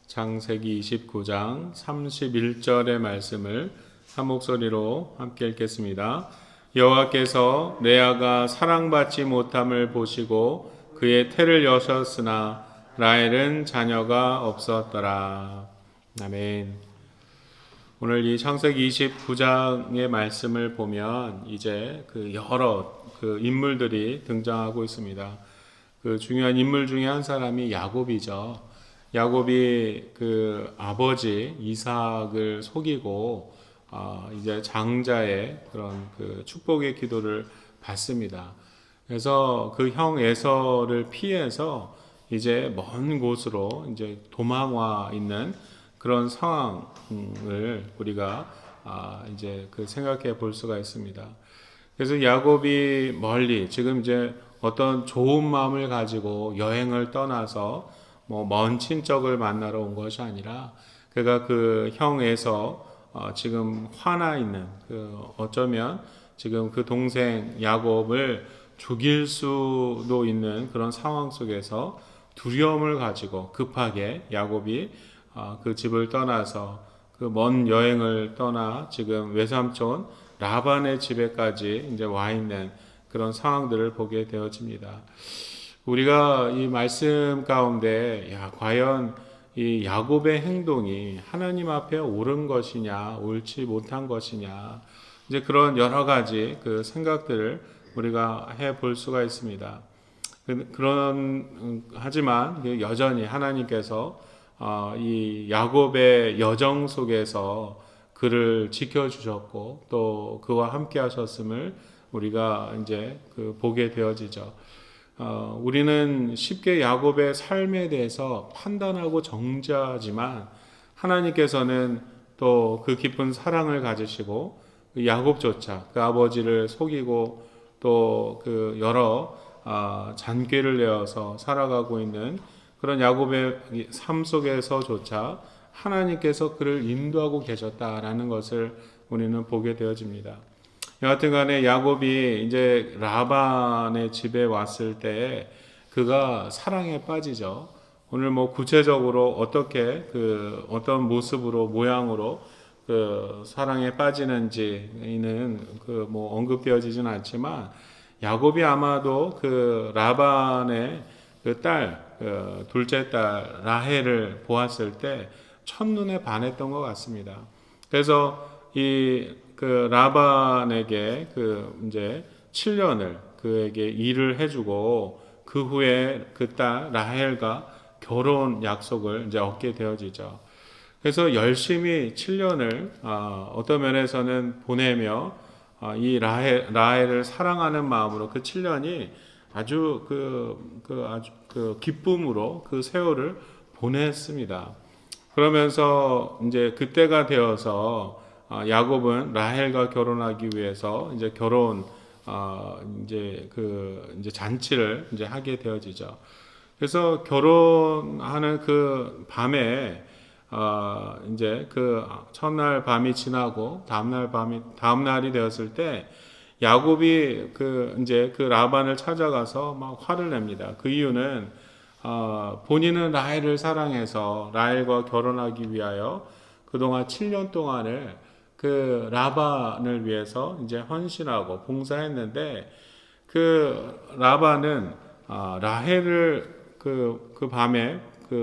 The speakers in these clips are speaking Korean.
창세기 29장 31절의 말씀을 한 목소리로 함께 읽겠습니다. 여호와께서 레아가 사랑받지 못함을 보시고 그의 태를 여셨으나 라헬은 자녀가 없었더라. 아멘. 오늘 이 창세기 29장의 말씀을 보면 이제 여러 인물들이 등장하고 있습니다. 중요한 인물 중에 한 사람이 야곱이죠. 야곱이 아버지 이삭을 속이고 이제 장자의 그런 축복의 기도를 받습니다. 그래서 그 형 에서를 피해서 이제 먼 곳으로 이제 도망와 있는 그런 상황을 우리가 이제 생각해 볼 수가 있습니다. 그래서 야곱이 멀리 지금 이제 어떤 좋은 마음을 가지고 여행을 떠나서 먼 친척을 만나러 온 것이 아니라 그가 그 형에서 지금 화나 있는 어쩌면 지금 그 동생 야곱을 죽일 수도 있는 그런 상황 속에서 두려움을 가지고 급하게 야곱이 그 집을 떠나서 먼 여행을 떠나 지금 외삼촌 라반의 집에까지 이제 와 있는 그런 상황들을 보게 되어집니다. 우리가 이 말씀 가운데 과연 이 야곱의 행동이 하나님 앞에 옳은 것이냐, 옳지 못한 것이냐, 이제 그런 여러 가지 생각들을 우리가 해 볼 수가 있습니다. 하지만 여전히 하나님께서 이 야곱의 여정 속에서 그를 지켜주셨고 또 그와 함께 하셨음을 우리가 이제 보게 되어지죠. 우리는 쉽게 야곱의 삶에 대해서 판단하고 정죄하지만 하나님께서는 또 그 깊은 사랑을 가지시고 야곱조차 그 아버지를 속이고 또 여러 잔꾀를 내어서 살아가고 있는 그런 야곱의 삶 속에서조차 하나님께서 그를 인도하고 계셨다라는 것을 우리는 보게 되어집니다. 여하튼 간에 야곱이 이제 라반의 집에 왔을 때 그가 사랑에 빠지죠. 오늘 구체적으로 어떻게 어떤 모습으로 모양으로 사랑에 빠지는지는 언급되어지지는 않지만 야곱이 아마도 라반의 딸 둘째 딸 라헬을 보았을 때 첫눈에 반했던 것 같습니다. 그래서 이 라반에게 이제 7년을 그에게 일을 해주고 그 후에 그 딸 라헬과 결혼 약속을 이제 얻게 되어지죠. 그래서 열심히 7년을 어떤 면에서는 보내며 이 라헬을 사랑하는 마음으로 그 7년이 아주 아주 기쁨으로 그 세월을 보냈습니다. 그러면서 이제 그때가 되어서 야곱은 라헬과 결혼하기 위해서 이제 이제 잔치를 이제 하게 되어지죠. 그래서 결혼하는 그 밤에 이제 첫날 밤이 지나고 다음 날이 되었을 때 야곱이 이제 라반을 찾아가서 막 화를 냅니다. 그 이유는 본인은 라헬을 사랑해서 라헬과 결혼하기 위하여 그동안 7년 동안을 라반을 위해서 이제 헌신하고 봉사했는데 라반은 라헬을 그 밤에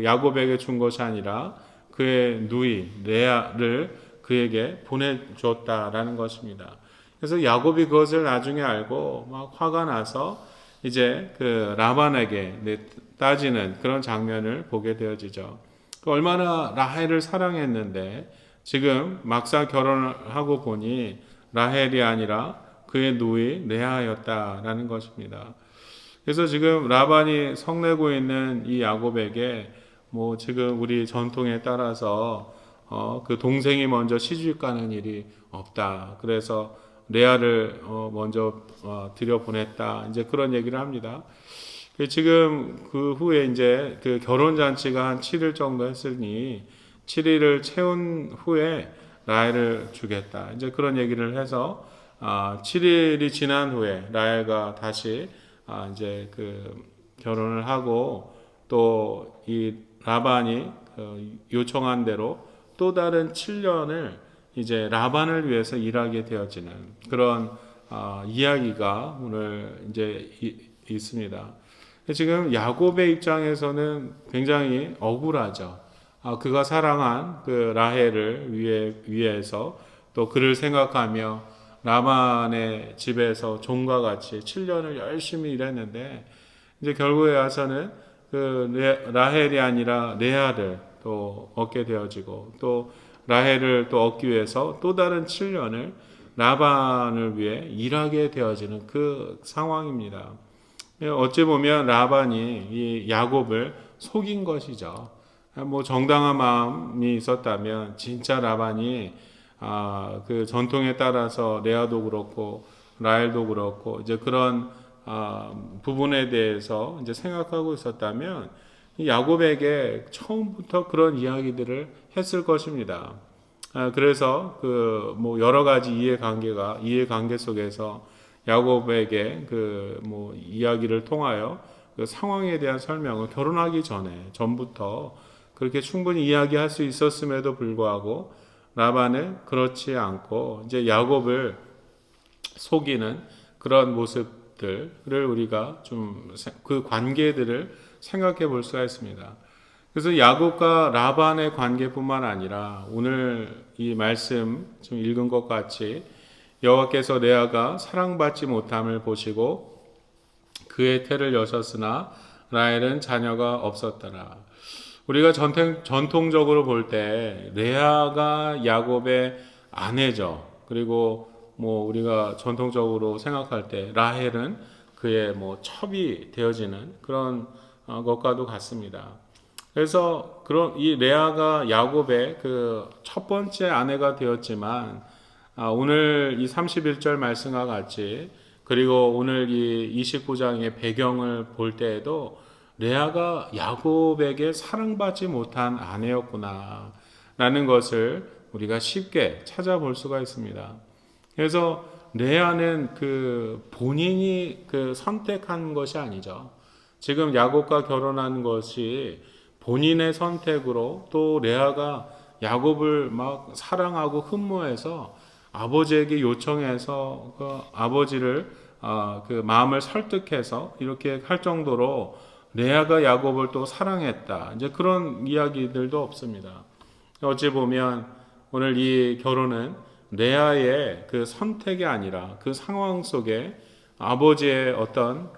야곱에게 준 것이 아니라 그의 누이 레아를 그에게 보내줬다라는 것입니다. 그래서 야곱이 그것을 나중에 알고 막 화가 나서 이제 라반에게 따지는 그런 장면을 보게 되어지죠. 얼마나 라헬을 사랑했는데 지금 막상 결혼을 하고 보니 라헬이 아니라 그의 누이 레아였다라는 것입니다. 그래서 지금 라반이 성내고 있는 이 야곱에게 지금 우리 전통에 따라서 그 동생이 먼저 시집 가는 일이 없다. 그래서 레아를 먼저 들여보냈다. 이제 그런 얘기를 합니다. 지금 그 후에 이제 결혼 잔치가 한 7일 정도 했으니 7일을 채운 후에 라헬을 주겠다. 이제 그런 얘기를 해서 7일이 지난 후에 라헬과 다시 이제 결혼을 하고 또 이 라반이 요청한 대로 또 다른 7년을 이제 라반을 위해서 일하게 되어지는 그런 이야기가 오늘 이제 있습니다. 지금 야곱의 입장에서는 굉장히 억울하죠. 그가 사랑한 그 라헬을 위해서 또 그를 생각하며 라반의 집에서 종과 같이 7년을 열심히 일했는데 이제 결국에 와서는 그 라헬이 아니라 레아를 또 얻게 되어지고 또 라헬을 또 얻기 위해서 또 다른 7년을 라반을 위해 일하게 되어지는 그 상황입니다. 어찌 보면 라반이 이 야곱을 속인 것이죠. 뭐 정당한 마음이 있었다면 진짜 라반이 그 전통에 따라서 레아도 그렇고 라헬도 그렇고 이제 그런 부분에 대해서 이제 생각하고 있었다면 이 야곱에게 처음부터 그런 이야기들을 했을 것입니다. 그래서 그 뭐 여러 가지 이해관계 속에서 야곱에게 그 뭐 이야기를 통하여 그 상황에 대한 설명을 결혼하기 전부터 그렇게 충분히 이야기할 수 있었음에도 불구하고 라반은 그렇지 않고 이제 야곱을 속이는 그런 모습들을 우리가 좀 그 관계들을 생각해 볼 수가 있습니다. 그래서 야곱과 라반의 관계뿐만 아니라 오늘 이 말씀 좀 읽은 것 같이 여호와께서 레아가 사랑받지 못함을 보시고 그의 태를 여셨으나 라헬은 자녀가 없었더라. 우리가 전통적으로 볼 때 레아가 야곱의 아내죠. 그리고 뭐 우리가 전통적으로 생각할 때 라헬은 그의 뭐 첩이 되어지는 그런 것과도 같습니다. 그래서 그런 이 레아가 야곱의 그 첫 번째 아내가 되었지만 오늘 이 31절 말씀과 같이 그리고 오늘 이 29장의 배경을 볼 때에도 레아가 야곱에게 사랑받지 못한 아내였구나 라는 것을 우리가 쉽게 찾아볼 수가 있습니다. 그래서 레아는 그 본인이 그 선택한 것이 아니죠. 지금 야곱과 결혼한 것이 본인의 선택으로 또 레아가 야곱을 막 사랑하고 흠모해서 아버지에게 요청해서 그 아버지를 그 마음을 설득해서 이렇게 할 정도로 레아가 야곱을 또 사랑했다. 이제 그런 이야기들도 없습니다. 어찌 보면 오늘 이 결혼은 레아의 그 선택이 아니라 그 상황 속에 아버지의 어떤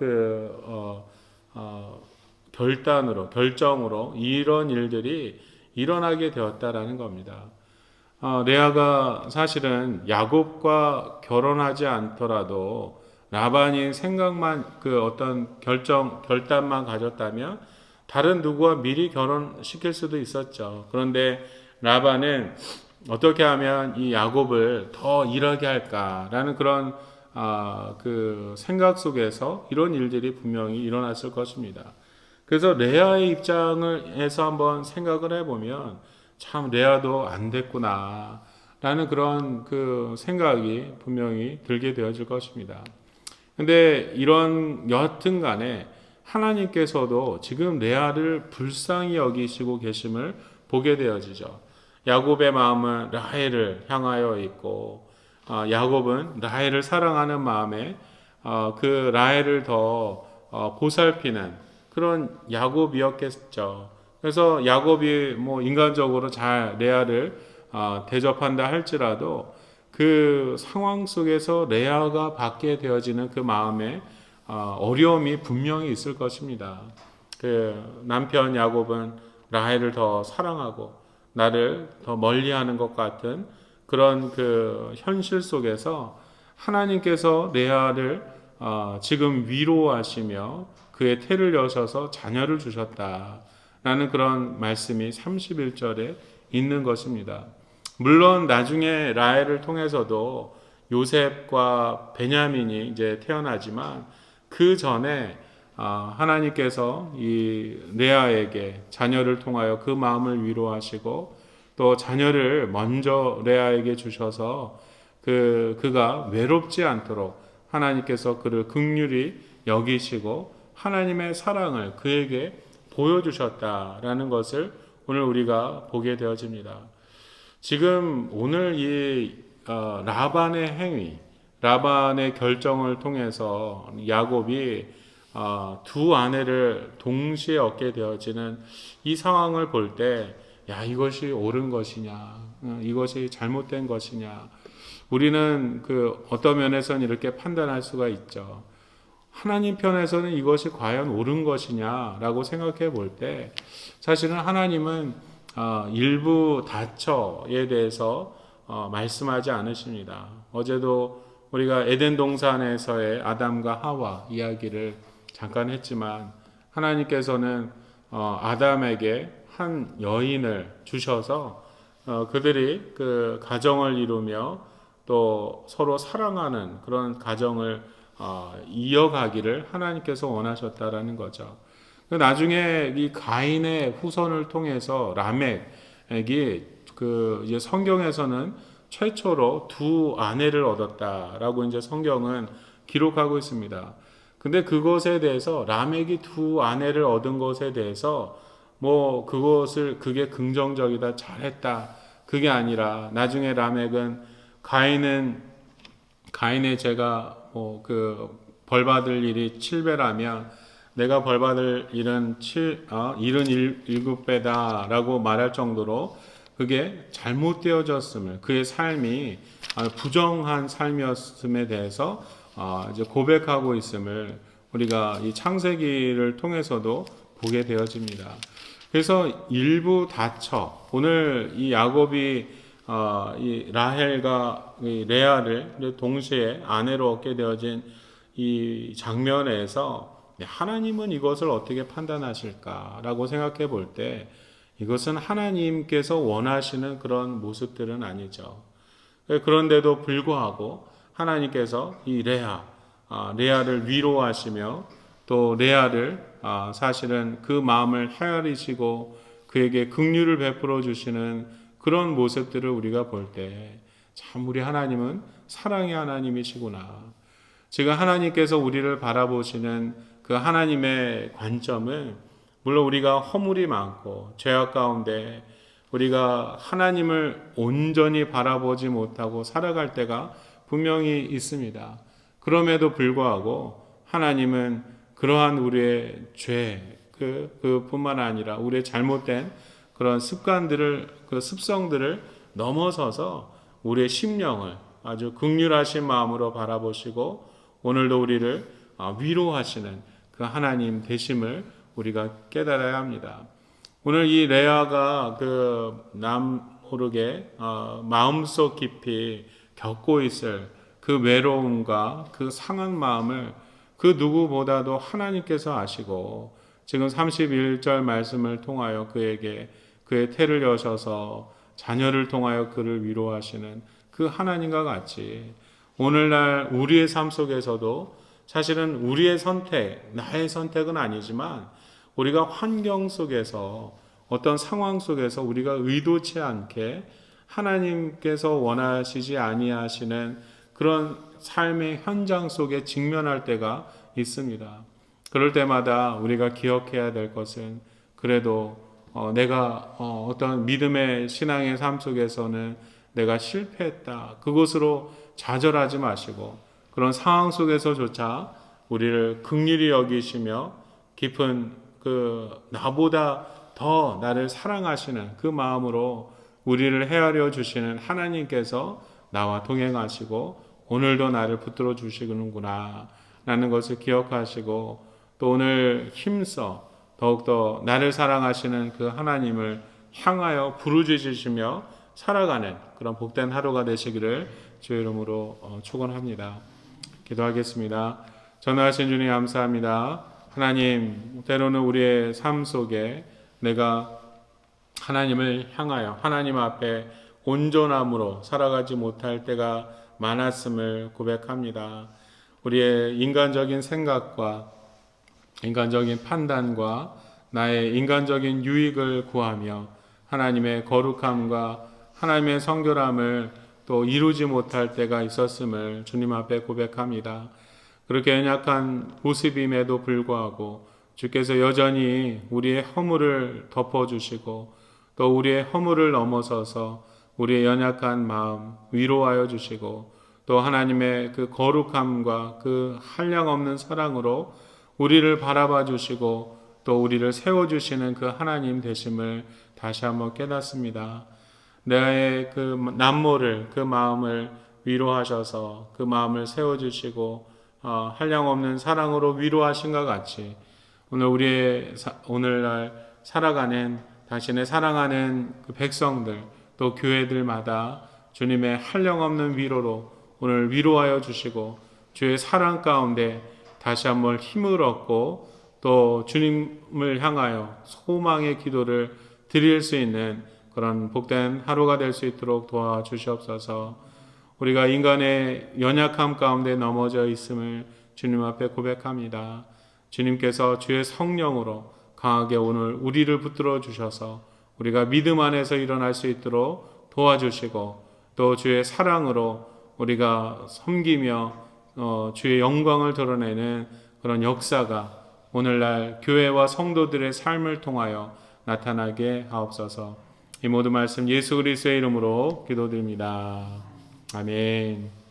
결정으로 이런 일들이 일어나게 되었다라는 겁니다. 레아가 사실은 야곱과 결혼하지 않더라도 라반이 생각만 그 어떤 결단만 가졌다면 다른 누구와 미리 결혼시킬 수도 있었죠. 그런데 라반은 어떻게 하면 이 야곱을 더 일하게 할까라는 그런 그 생각 속에서 이런 일들이 분명히 일어났을 것입니다. 그래서 레아의 입장을 해서 한번 생각을 해보면 참 레아도 안 됐구나 라는 그런 그 생각이 분명히 들게 되어질 것입니다. 근데 이런 여하튼 간에 하나님께서도 지금 레아를 불쌍히 여기시고 계심을 보게 되어지죠. 야곱의 마음은 라헬을 향하여 있고 야곱은 라헬을 사랑하는 마음에 그 라헬을 더 보살피는 그런 야곱이었겠죠. 그래서 야곱이 뭐 인간적으로 잘 레아를 대접한다 할지라도 그 상황 속에서 레아가 받게 되어지는 그 마음에 어려움이 분명히 있을 것입니다. 그 남편 야곱은 라헬을 더 사랑하고 나를 더 멀리하는 것 같은 그런 그 현실 속에서 하나님께서 레아를 지금 위로하시며 그의 태를 여셔서 자녀를 주셨다라는 그런 말씀이 31절에 있는 것입니다. 물론 나중에 라헬을 통해서도 요셉과 베냐민이 이제 태어나지만 그 전에 하나님께서 이 레아에게 자녀를 통하여 그 마음을 위로하시고 또 자녀를 먼저 레아에게 주셔서 그가 외롭지 않도록 하나님께서 그를 긍휼히 여기시고 하나님의 사랑을 그에게 보여주셨다라는 것을 오늘 우리가 보게 되어집니다. 지금 오늘 이 라반의 행위, 라반의 결정을 통해서 야곱이 두 아내를 동시에 얻게 되어지는 이 상황을 볼 때, 야, 이것이 옳은 것이냐, 이것이 잘못된 것이냐, 우리는 그 어떤 면에서는 이렇게 판단할 수가 있죠. 하나님 편에서는 이것이 과연 옳은 것이냐라고 생각해 볼 때, 사실은 하나님은 일부 다처에 대해서 말씀하지 않으십니다. 어제도 우리가 에덴 동산에서의 아담과 하와 이야기를 잠깐 했지만, 하나님께서는 아담에게 한 여인을 주셔서 그들이 그 가정을 이루며 또 서로 사랑하는 그런 가정을 이어가기를 하나님께서 원하셨다라는 거죠. 나중에 이 가인의 후손을 통해서 라멕이 그 이제 성경에서는 최초로 두 아내를 얻었다라고 이제 성경은 기록하고 있습니다. 근데 그것에 대해서 라멕이 두 아내를 얻은 것에 대해서 뭐 그게 긍정적이다, 잘했다, 그게 아니라 나중에 라멕은 가인의 죄가 그 벌받을 일이 7배라면 내가 벌받을 일은 77배다라고 말할 정도로 그게 잘못되어졌음을, 그의 삶이 부정한 삶이었음에 대해서 이제 고백하고 있음을 우리가 이 창세기를 통해서도 보게 되어집니다. 그래서 일부 다처, 오늘 이 야곱이 이 라헬과 이 레아를 동시에 아내로 얻게 되어진 이 장면에서 하나님은 이것을 어떻게 판단하실까라고 생각해 볼 때, 이것은 하나님께서 원하시는 그런 모습들은 아니죠. 그런데도 불구하고 하나님께서 이 레아를 위로하시며 또 레아를 사실은 그 마음을 헤아리시고 그에게 긍휼을 베풀어 주시는 그런 모습들을 우리가 볼 때, 참 우리 하나님은 사랑의 하나님이시구나. 지금 하나님께서 우리를 바라보시는 그 하나님의 관점은, 물론 우리가 허물이 많고 죄악 가운데 우리가 하나님을 온전히 바라보지 못하고 살아갈 때가 분명히 있습니다. 그럼에도 불구하고 하나님은 그러한 우리의 죄, 그뿐만 아니라 우리의 잘못된 그런 그 습성들을 넘어서서 우리의 심령을 아주 긍휼하신 마음으로 바라보시고 오늘도 우리를 위로하시는 그 하나님 되심을 우리가 깨달아야 합니다. 오늘 이 레아가 그 모르게 마음속 깊이 겪고 있을 그 외로움과 그 상한 마음을 그 누구보다도 하나님께서 아시고, 지금 31절 말씀을 통하여 그에게 그의 태를 여셔서 자녀를 통하여 그를 위로하시는 그 하나님과 같이 오늘날 우리의 삶 속에서도 사실은 우리의 선택, 나의 선택은 아니지만 우리가 환경 속에서 어떤 상황 속에서 우리가 의도치 않게 하나님께서 원하시지 아니하시는 그런 삶의 현장 속에 직면할 때가 있습니다. 그럴 때마다 우리가 기억해야 될 것은, 그래도 내가 어떤 믿음의 신앙의 삶 속에서는 내가 실패했다, 그것으로 좌절하지 마시고 그런 상황 속에서조차 우리를 긍휼히 여기시며 깊은 그 나보다 더 나를 사랑하시는 그 마음으로 우리를 헤아려 주시는 하나님께서 나와 동행하시고 오늘도 나를 붙들어 주시는구나 라는 것을 기억하시고, 또 오늘 힘써 더욱더 나를 사랑하시는 그 하나님을 향하여 부르짖으시며 살아가는 그런 복된 하루가 되시기를 주의 이름으로 축원합니다. 기도하겠습니다. 전능하신 주님 감사합니다. 하나님, 때로는 우리의 삶 속에 내가 하나님을 향하여 하나님 앞에 온전함으로 살아가지 못할 때가 많았음을 고백합니다. 우리의 인간적인 생각과 인간적인 판단과 나의 인간적인 유익을 구하며 하나님의 거룩함과 하나님의 성결함을 또 이루지 못할 때가 있었음을 주님 앞에 고백합니다. 그렇게 연약한 모습임에도 불구하고 주께서 여전히 우리의 허물을 덮어주시고 또 우리의 허물을 넘어서서 우리의 연약한 마음 위로하여 주시고 또 하나님의 그 거룩함과 그 한량없는 사랑으로 우리를 바라봐 주시고 또 우리를 세워주시는 그 하나님 되심을 다시 한번 깨닫습니다. 나의 그 남모를 그 마음을 위로하셔서 그 마음을 세워주시고 한량없는 사랑으로 위로하신 것 같이 오늘날 살아가는 당신의 사랑하는 그 백성들 또 교회들마다 주님의 한량없는 위로로 오늘 위로하여 주시고 주의 사랑 가운데 다시 한번 힘을 얻고 또 주님을 향하여 소망의 기도를 드릴 수 있는 그런 복된 하루가 될 수 있도록 도와주시옵소서. 우리가 인간의 연약함 가운데 넘어져 있음을 주님 앞에 고백합니다. 주님께서 주의 성령으로 강하게 오늘 우리를 붙들어 주셔서 우리가 믿음 안에서 일어날 수 있도록 도와주시고 또 주의 사랑으로 우리가 섬기며 주의 영광을 드러내는 그런 역사가 오늘날 교회와 성도들의 삶을 통하여 나타나게 하옵소서. 이 모든 말씀 예수 그리스도의 이름으로 기도드립니다. 아멘.